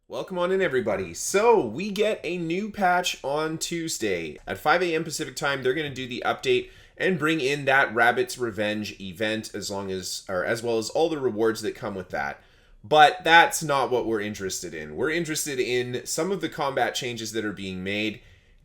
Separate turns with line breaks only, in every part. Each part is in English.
Welcome on in, everybody. So, we get a new patch on Tuesday. At 5 a.m. Pacific time, they're going to do the update and bring in that Rabbit's Revenge event as well as all the rewards that come with that. But that's not what we're interested in. We're interested in some of the combat changes that are being made.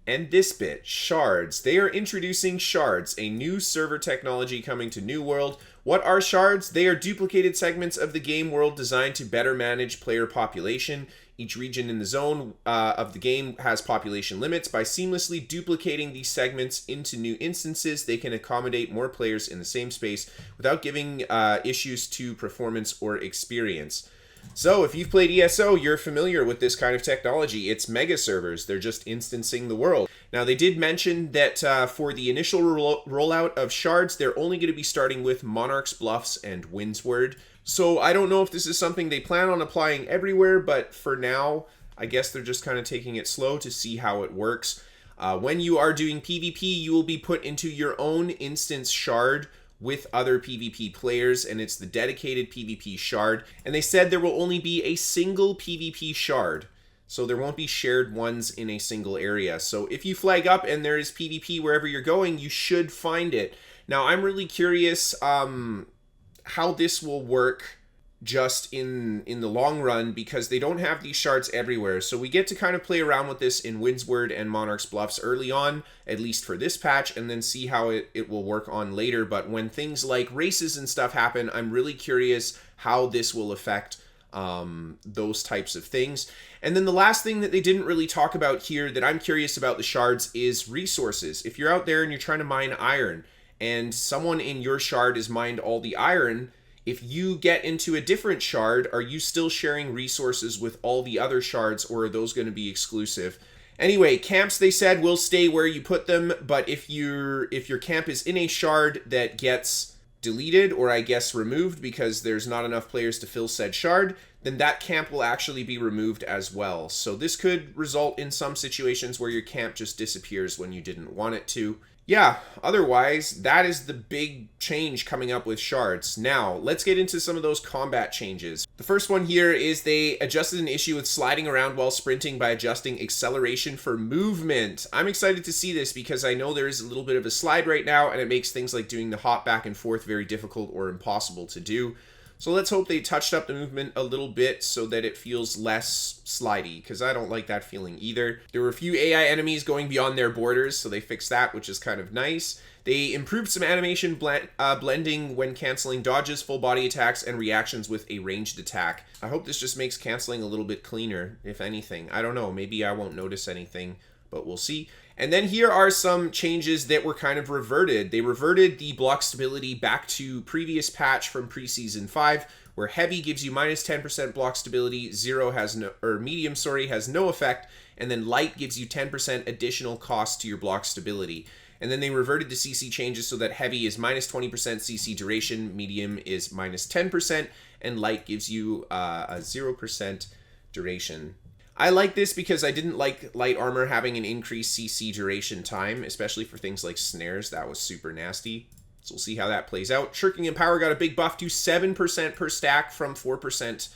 And this bit, shards. They are introducing shards, a new server technology coming to New World. What are shards? They are duplicated segments of the game world designed to better manage player population. Each region in the zone of the game has population limits. By seamlessly duplicating these segments into new instances, they can accommodate more players in the same space without giving issues to performance or experience. So if you've played ESO, you're familiar with this kind of technology. It's mega servers. They're just instancing the world. Now, they did mention that for the initial rollout of shards, they're only going to be starting with Monarch's Bluffs and Windsward. So I don't know if this is something they plan on applying everywhere, but for now, I guess they're just kind of taking it slow to see how it works. When you are doing PvP, you will be put into your own instance shard with other PvP players, and it's the dedicated PvP shard. And they said there will only be a single PvP shard, so there won't be shared ones in a single area. So if you flag up and there is PvP wherever you're going, you should find it. Now, I'm really curious how this will work just in the long run, because they don't have these shards everywhere. So we get to kind of play around with this in Windsward and Monarch's Bluffs early on, at least for this patch, and then see how it will work on later. But when things like races and stuff happen, I'm really curious how this will affect those types of things. And then the last thing that they didn't really talk about here that I'm curious about the shards is resources. If you're out there and you're trying to mine iron, and someone in your shard has mined all the iron, if you get into a different shard, are you still sharing resources with all the other shards, or are those going to be exclusive? Anyway, camps, they said, will stay where you put them, but if your camp is in a shard that gets deleted, or I guess removed because there's not enough players to fill said shard, then that camp will actually be removed as well. So this could result in some situations where your camp just disappears when you didn't want it to. Yeah, otherwise, that is the big change coming up with shards. Now, let's get into some of those combat changes. The first one here is they adjusted an issue with sliding around while sprinting by adjusting acceleration for movement. I'm excited to see this because I know there is a little bit of a slide right now, and it makes things like doing the hop back and forth very difficult or impossible to do. So let's hope they touched up the movement a little bit so that it feels less slidey, because I don't like that feeling either. There were a few AI enemies going beyond their borders, so they fixed that, which is kind of nice. They improved some animation blending when canceling dodges, full body attacks, and reactions with a ranged attack. I hope this just makes canceling a little bit cleaner, if anything. I don't know, maybe I won't notice anything, but we'll see. And then here are some changes that were kind of reverted. They reverted the block stability back to previous patch from preseason 5, where heavy gives you minus 10% block stability, medium has no effect, and then light gives you 10% additional cost to your block stability. And then they reverted the CC changes so that heavy is minus 20% CC duration, medium is minus 10%, and light gives you a 0% duration. I like this because I didn't like light armor having an increased CC duration time, especially for things like snares. That was super nasty. So we'll see how that plays out. Shirking and Power got a big buff to 7% per stack from 4%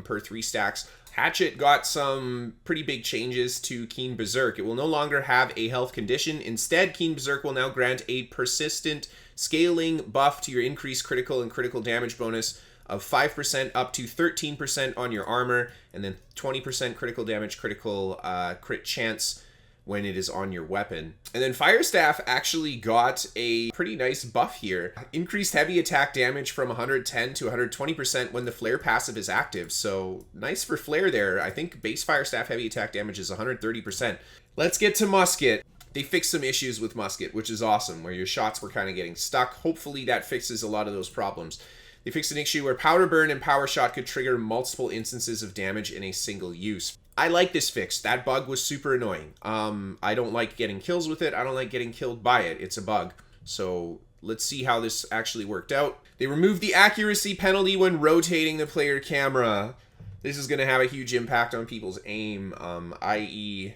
per 3 stacks. Hatchet got some pretty big changes to Keen Berserk. It will no longer have a health condition. Instead, Keen Berserk will now grant a persistent scaling buff to your increased critical and critical damage bonus of 5% up to 13% on your armor, and then 20% critical damage, crit chance when it is on your weapon. And then Firestaff actually got a pretty nice buff here. Increased heavy attack damage from 110 to 120% when the flare passive is active. So nice for flare there. I think base Firestaff heavy attack damage is 130%. Let's get to Musket. They fixed some issues with Musket, which is awesome, where your shots were kind of getting stuck. Hopefully that fixes a lot of those problems. They fixed an issue where Powder Burn and Power Shot could trigger multiple instances of damage in a single use. I like this fix. That bug was super annoying. I don't like getting kills with it. I don't like getting killed by it. It's a bug. So let's see how this actually worked out. They removed the accuracy penalty when rotating the player camera. This is going to have a huge impact on people's aim, i.e.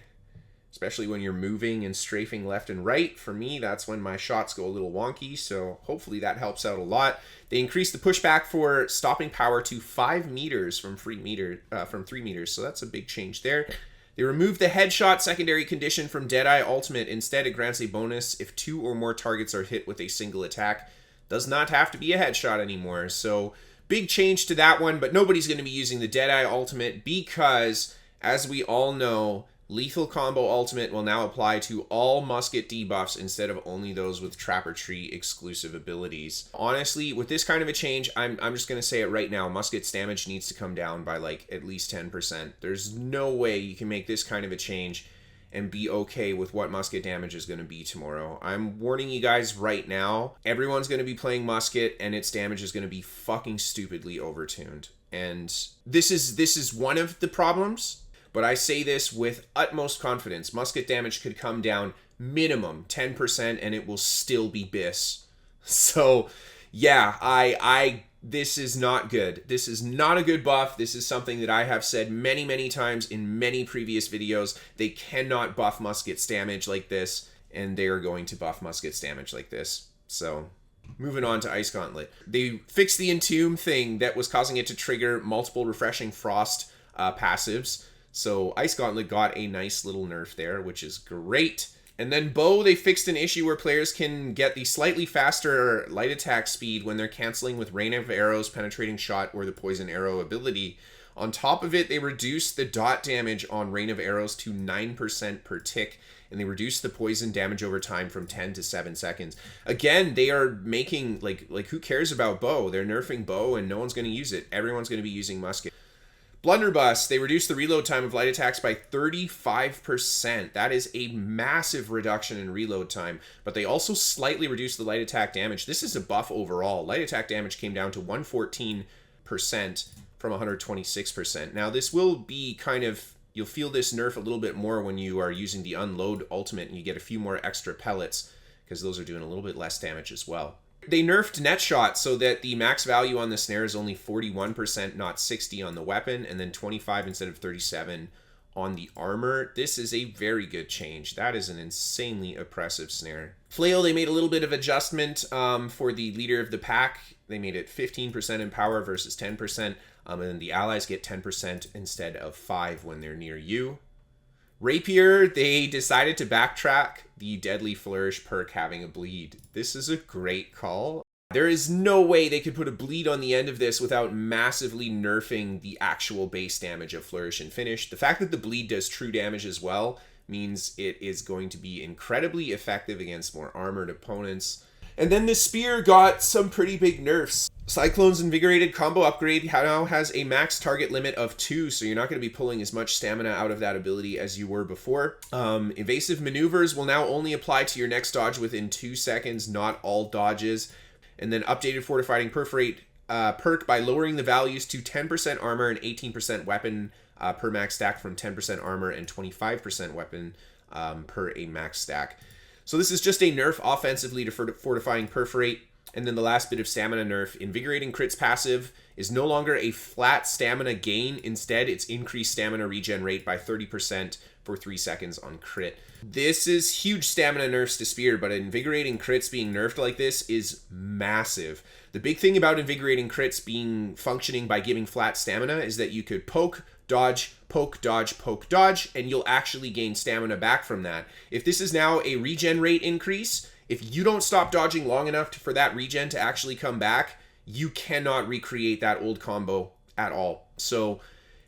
especially when you're moving and strafing left and right. For me, that's when my shots go a little wonky, so hopefully that helps out a lot. They increased the pushback for stopping power to 5 meters from 3 meters, so that's a big change there. They removed the headshot secondary condition from Deadeye Ultimate. Instead, it grants a bonus if 2 or more targets are hit with a single attack. Does not have to be a headshot anymore, so big change to that one, but nobody's going to be using the Deadeye Ultimate because, as we all know, Lethal Combo Ultimate will now apply to all Musket debuffs instead of only those with Trapper Tree exclusive abilities. Honestly, with this kind of a change, I'm just going to say it right now, Musket's damage needs to come down by like at least 10%. There's no way you can make this kind of a change and be okay with what Musket damage is going to be tomorrow. I'm warning you guys right now, everyone's going to be playing Musket and its damage is going to be fucking stupidly overtuned. And this is one of the problems. But I say this with utmost confidence. Musket damage could come down minimum 10% and it will still be BIS. So, yeah, this is not good. This is not a good buff. This is something that I have said many, many times in many previous videos. They cannot buff Musket's damage like this, and they are going to buff Musket's damage like this. So, moving on to Ice Gauntlet. They fixed the Entomb thing that was causing it to trigger multiple Refreshing Frost passives. So Ice Gauntlet got a nice little nerf there, which is great. And then Bow, they fixed an issue where players can get the slightly faster light attack speed when they're canceling with Rain of Arrows, Penetrating Shot, or the Poison Arrow ability. On top of it, they reduced the dot damage on Rain of Arrows to 9% per tick, and they reduced the poison damage over time from 10 to 7 seconds. Again, they are making, like who cares about Bow? They're nerfing Bow, and no one's going to use it. Everyone's going to be using Musket. Blunderbuss, they reduced the reload time of light attacks by 35%. That is a massive reduction in reload time, but they also slightly reduced the light attack damage. This is a buff overall. Light attack damage came down to 114% from 126%. Now, this will be kind of, you'll feel this nerf a little bit more when you are using the Unload Ultimate and you get a few more extra pellets, because those are doing a little bit less damage as well. They nerfed net shot so that the max value on the snare is only 41%, not 60 on the weapon, and then 25 instead of 37 on the armor. This is a very good change. That is an insanely oppressive snare. Flail, they made a little bit of adjustment for the leader of the pack. They made it 15% in power versus 10%, and then the allies get 10% instead of 5 when they're near you. Rapier, they decided to backtrack the Deadly Flourish perk having a bleed. This is a great call. There is no way they could put a bleed on the end of this without massively nerfing the actual base damage of Flourish and Finish. The fact that the bleed does true damage as well means it is going to be incredibly effective against more armored opponents. And then the Spear got some pretty big nerfs. Cyclone's Invigorated combo upgrade now has a max target limit of 2, so you're not going to be pulling as much stamina out of that ability as you were before. Evasive Maneuvers will now only apply to your next dodge within 2 seconds, not all dodges. And then updated Fortifying Perforate perk by lowering the values to 10% armor and 18% weapon per max stack from 10% armor and 25% weapon per a max stack. So this is just a nerf offensively to Fortifying Perforate. And then the last bit of stamina nerf, Invigorating Crits passive is no longer a flat stamina gain. Instead, it's increased stamina regen rate by 30% for 3 seconds on crit. This is huge stamina nerfs to Spear, but Invigorating Crits being nerfed like this is massive. The big thing about Invigorating Crits being functioning by giving flat stamina is that you could poke, dodge, poke, dodge, poke, dodge, and you'll actually gain stamina back from that. If this is now a regen rate increase, if you don't stop dodging long enough for that regen to actually come back, you cannot recreate that old combo at all. So,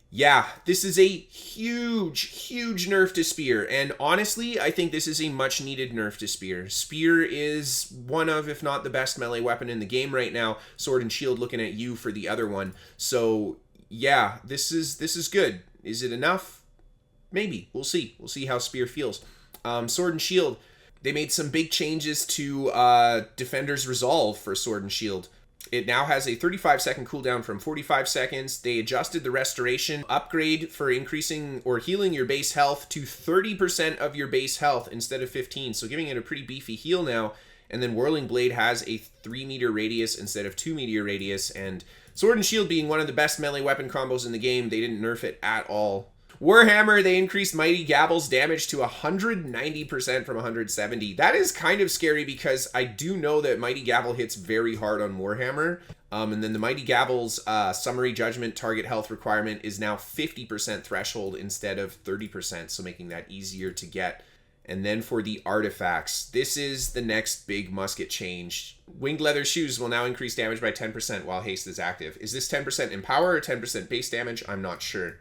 yeah, this is a huge, huge nerf to Spear. And honestly, I think this is a much needed nerf to Spear. Spear is one of, if not the best melee weapon in the game right now. Sword and Shield looking at you for the other one. So, yeah, this is good. Is it enough? Maybe. We'll see. We'll see how Spear feels. Sword and Shield. They made some big changes to Defender's Resolve for Sword and Shield. It now has a 35-second cooldown from 45 seconds. They adjusted the Restoration upgrade for increasing or healing your base health to 30% of your base health instead of 15, so giving it a pretty beefy heal now. And then Whirling Blade has a 3-meter radius instead of 2-meter radius, and Sword and Shield being one of the best melee weapon combos in the game, they didn't nerf it at all. Warhammer, they increased Mighty Gavel's damage to 190% from 170. That is kind of scary because I do know that Mighty Gavel hits very hard on Warhammer. And then the Mighty Gavel's Summary Judgment target health requirement is now 50% threshold instead of 30%, so making that easier to get. And then for the artifacts, this is the next big musket change. Winged leather shoes will now increase damage by 10% while haste is active. Is this 10% empower or 10% base damage? I'm not sure.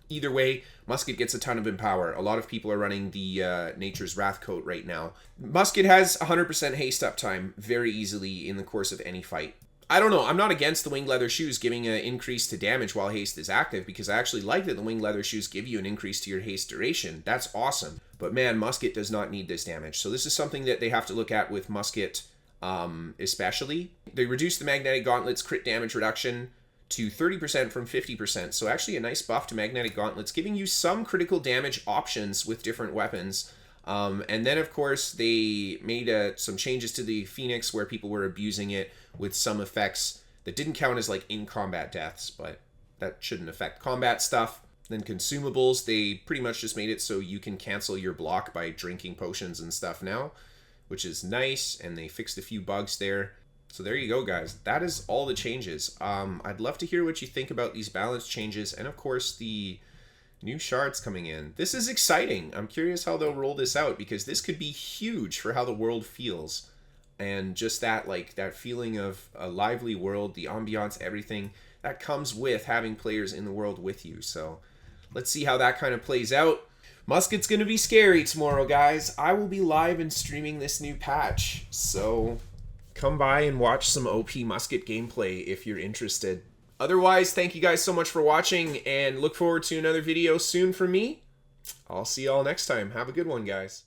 Either way, Musket gets a ton of empower. A lot of people are running the Nature's Wrath coat right now. Musket has 100% haste uptime very easily in the course of any fight. I don't know. I'm not against the winged leather shoes giving an increase to damage while haste is active because I actually like that the winged leather shoes give you an increase to your haste duration. That's awesome. But man, Musket does not need this damage. So this is something that they have to look at with Musket especially. They reduced the Magnetic Gauntlet's crit damage reduction to 30% from 50%. So actually a nice buff to Magnetic Gauntlets, giving you some critical damage options with different weapons. And then, of course, they made some changes to the Phoenix where people were abusing it with some effects that didn't count as like in-combat deaths, but that shouldn't affect combat stuff. Then consumables, they pretty much just made it so you can cancel your block by drinking potions and stuff now, which is nice, and they fixed a few bugs there. So there you go, guys. That is all the changes. I'd love to hear what you think about these balance changes, and of course the new shards coming in. This is exciting. I'm curious how they'll roll this out because this could be huge for how the world feels. And just that, like, that feeling of a lively world, the ambiance, everything that comes with having players in the world with you. So let's see how that kind of plays out. Musket's going to be scary tomorrow, guys. I will be live and streaming this new patch. So come by and watch some OP Musket gameplay if you're interested. Otherwise, thank you guys so much for watching, and look forward to another video soon from me. I'll see y'all next time. Have a good one, guys.